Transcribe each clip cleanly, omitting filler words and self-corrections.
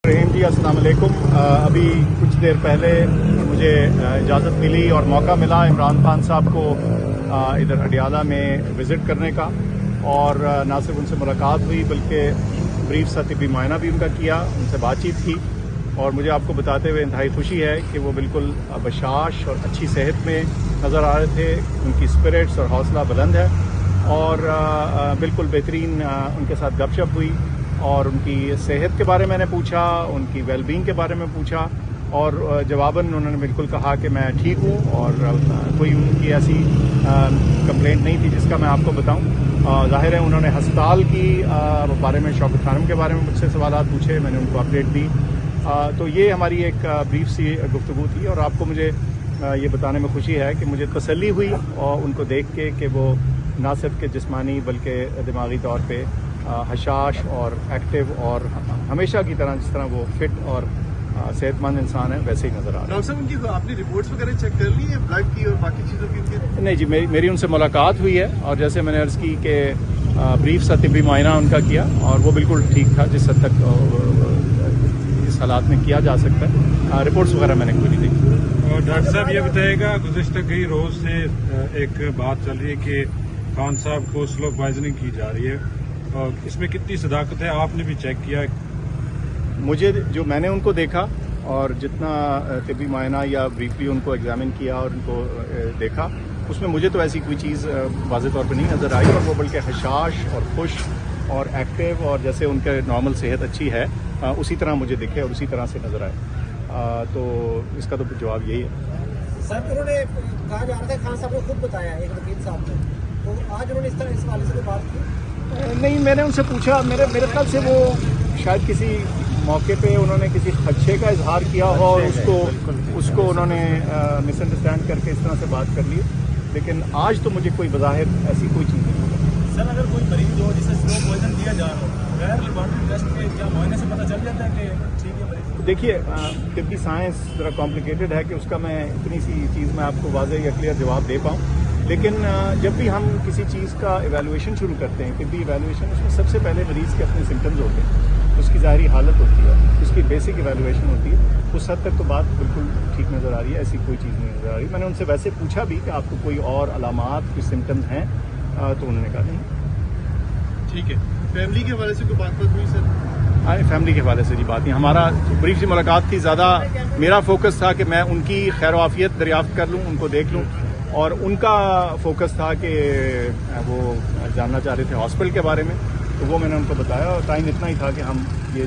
रहीम जी, अस्सलाम वालेकुम। अभी कुछ देर पहले मुझे इजाज़त मिली और मौका मिला इमरान खान साहब को इधर अडियाला में विज़िट करने का, और ना सिर्फ उनसे मुलाकात हुई बल्कि ब्रीफ सा तिब्बी मुआयना भी उनका किया, उनसे बातचीत की। और मुझे आपको बताते हुए इंतहाई खुशी है कि वो बिल्कुल बशाश और अच्छी सेहत में नज़र आ रहे थे। उनकी स्पिरिट्स और हौसला बुलंद है, और बिल्कुल बेहतरीन उनके साथ गपशप हुई, और उनकी सेहत के बारे में मैंने पूछा, उनकी वेलबींग के बारे में पूछा, और जवाबन उन्होंने बिल्कुल कहा कि मैं ठीक हूँ, और कोई उनकी ऐसी कंप्लेंट नहीं थी जिसका मैं आपको बताऊँ। ज़ाहिर है उन्होंने हस्पताल की बारे में, शौकत खानम के बारे में मुझसे सवाल पूछे, मैंने उनको अपडेट दी। तो ये हमारी एक ब्रीफ सी गुफ्तगू थी, और आपको मुझे ये बताने में खुशी है कि मुझे तसल्ली हुई और उनको देख के कि वो ना सिर्फ के जिस्मानी बल्कि दिमागी तौर पे हशाश और एक्टिव और हमेशा की तरह जिस तरह वो फिट और सेहतमंद इंसान है वैसे ही नज़र आ रहा है। डॉक्टर साहब, उनकी आपने रिपोर्ट्स वगैरह चेक कर ली है, ब्लड की और बाकी चीज़ों की? नहीं जी, मेरी उनसे मुलाकात हुई है, और जैसे मैंने अर्ज़ की कि ब्रीफ सा तिब्बी मुआयना उनका किया, और वो बिल्कुल ठीक था जिस हद तक इस हालात में किया जा सकता है। रिपोर्ट्स वगैरह मैंने कोई नहीं देखी। और डॉक्टर साहब ये बताइएगा, गुज़िश्ता कई रोज़ से एक बात चल रही है कि खान साहब को स्लो पॉइजनिंग की जा रही है, और इसमें कितनी सदाकत है? आपने भी चेक किया? मुझे जो मैंने उनको देखा और जितना तिब्बी मुआयना या ब्रीफली उनको एग्जामिन किया और उनको देखा, उसमें मुझे तो ऐसी कोई चीज़ वाज़ेह तौर पर नहीं नज़र आई, और वो बल्कि हशाश और खुश और एक्टिव और जैसे उनका नॉर्मल सेहत अच्छी है उसी तरह मुझे दिखे और उसी तरह से नज़र आए। तो इसका तो जवाब यही है। सर, उन्होंने कहा जा रहा था, खान साहब ने खुद बताया एक वकील साहब ने, तो आज उन्होंने इस तरह इस वाले से बात की? नहीं, मैंने उनसे पूछा, मेरे ख्याल से वो शायद किसी मौके पे उन्होंने किसी खदशे का इजहार किया हो और उसको उन्होंने मिसअंडरस्टैंड करके इस तरह से बात कर ली, लेकिन आज तो मुझे कोई बज़ाहिर ऐसी कोई चीज़ नहीं लगी। सर, अगर कोई मरीज हो जिसे स्लो पॉइजन दिया जा रहा हो, गैर लेबोरेटरी टेस्ट के क्या मुआयने से पता चल जाता है कि ठीक है मरीज? देखिए, तिब्बी साइंस ज़रा कॉम्प्लिकेटेड है कि उसका मैं इतनी सी चीज़ में आपको वाज़ेह या क्लियर जवाब दे पाऊँ, लेकिन जब भी हम किसी चीज़ का इवैल्यूएशन शुरू करते हैं, तिब्बी इवैल्यूएशन, उसमें सबसे पहले मरीज़ के अपने सिम्टम्स होते हैं, उसकी ज़ाहरी हालत होती है, उसकी बेसिक इवैल्यूएशन होती है। उस हद तक तो बात बिल्कुल ठीक नज़र आ रही है, ऐसी कोई चीज़ नहीं नज़र आ रही। मैंने उनसे वैसे पूछा भी कि आपको कोई और अलामात, कोई सिम्टम्स हैं, तो उन्होंने कहा नहीं। ठीक है। फैमिली के हवाले से कोई बात हुई सर? फैमिली के हवाले से जी बात नहीं, हमारा ब्रीफ सी मुलाकात थी, ज़्यादा मेरा फोकस था कि मैं उनकी खैर आफियत दरियाफ्त कर लूँ, उनको देख लूँ, और उनका फोकस था कि वो जानना चाह रहे थे हॉस्पिटल के बारे में, तो वो मैंने उनको बताया, और टाइम इतना ही था कि हम ये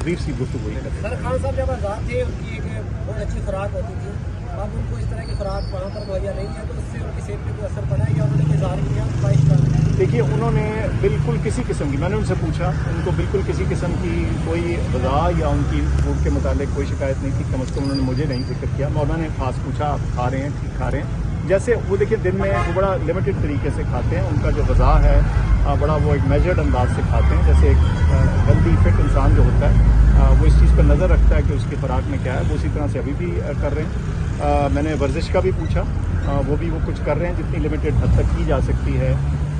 ब्रीफ सी गुफ्तगू करते हैं। सर, खान साहब जब आज़ाद थे उनकी एक बहुत अच्छी खुराक होती थी, अब उनको इस तरह की खुराक वहाँ पर मुहैया नहीं है, तो उससे उनकी सेहत पर कोई असर पड़ा है या उन्होंने इज़हार किया ख्वाहिश का? देखिए, उन्होंने बिल्कुल किसी किस्म की, मैंने उनसे पूछा, उनको बिल्कुल किसी किस्म की कोई वज़ा या उनकी फूड के मुतालिक कोई शिकायत नहीं थी, कम अज़ कम उन्होंने मुझे नहीं जिक्र किया। और मैंने खास पूछा, आप खा रहे हैं, ठीक खा रहे हैं? जैसे वो देखिए, दिन में वो बड़ा लिमिटेड तरीके से खाते हैं, उनका जो ग़िज़ा है बड़ा वो एक मेजर्ड अंदाज से खाते हैं, जैसे एक हेल्दी फिट इंसान जो होता है वो इस चीज़ पर नज़र रखता है कि उसकी खुराक में क्या है, वो उसी तरह से अभी भी कर रहे हैं। मैंने वर्जिश का भी पूछा, वो भी वो कुछ कर रहे हैं जितनी लिमिटेड हद तक की जा सकती है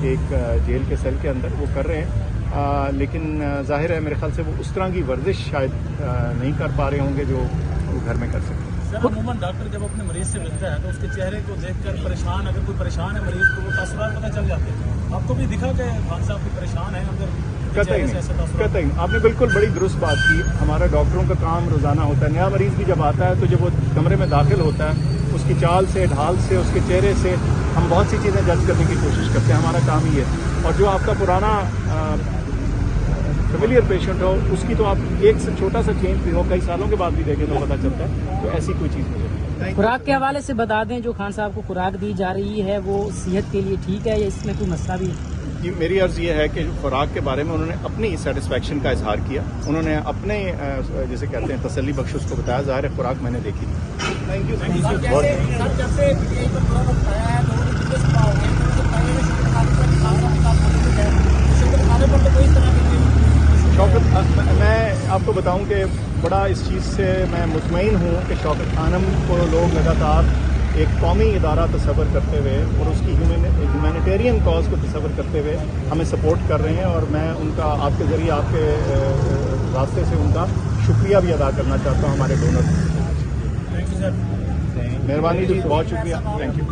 एक जेल के सेल के अंदर, वो कर रहे हैं, लेकिन ज़ाहिर है मेरे ख्याल से वो उस तरह की वर्जिश शायद नहीं कर पा रहे होंगे जो वो घर में कर सकते हैं। सर, अमूमन डॉक्टर जब अपने मरीज से मिलता है तो उसके चेहरे को देखकर परेशान, अगर कोई परेशान है मरीज तो वो तासुरात पता चल जाते हैं। आपको भी दिखा कि खान साहब भी परेशान है? अगर कतई नहीं, आपने बिल्कुल बड़ी दुरुस्त बात की। हमारा डॉक्टरों का काम रोज़ाना होता है, नया मरीज़ भी जब आता है तो जब वो कमरे में दाखिल होता है, उसकी चाल से, ढाल से, उसके चेहरे से हम बहुत सी चीज़ें जज करने की कोशिश करते हैं, हमारा काम ही है। और जो आपका पुराना फेमिलियर पेशेंट हो, उसकी तो आप एक से छोटा सा चेंज भी हो, कई सालों के बाद भी देखें तो पता चलता है, तो ऐसी कोई चीज़ मुझे। खुराक के हवाले से बता दें, जो खान साहब को खुराक दी जा रही है वो सेहत के लिए ठीक है या इसमें कोई मसला भी है? जी, मेरी अर्ज़ ये है कि खुराक के बारे में उन्होंने अपनी सेटिस्फेक्शन का इजहार किया, उन्होंने अपने जैसे कहते हैं तसल्ली बख्श उसको बताया, ज़ाहिर है खुराक मैंने देखी थी। Thank you. सर, जब से यहीं पर पूरा वक्त आया है, लोगों ने जितने सुझाव हैं, तो पहले में शुक्र खाने पर खान साहब का मौजूद है, शुक्र खाने पर तो कोई तरह की शौकत, मैं आपको बताऊं कि बड़ा इस चीज़ से मैं मुतमईन हूँ कि शौकत खानम को लोग लगातार एक कौमी इदारा तस्वर करते हुए और उसकी ह्यूमैनिटेरियन कॉज को तस्वर करते हुए हमें सपोर्ट कर रहे हैं, और मैं उनका आपके ज़रिए, आपके रास्ते से उनका शुक्रिया भी अदा करना चाहता हूँ हमारे डोनर। Thank you sir. मेहरबानी जी, बहुत शुक्रिया, थैंक यू।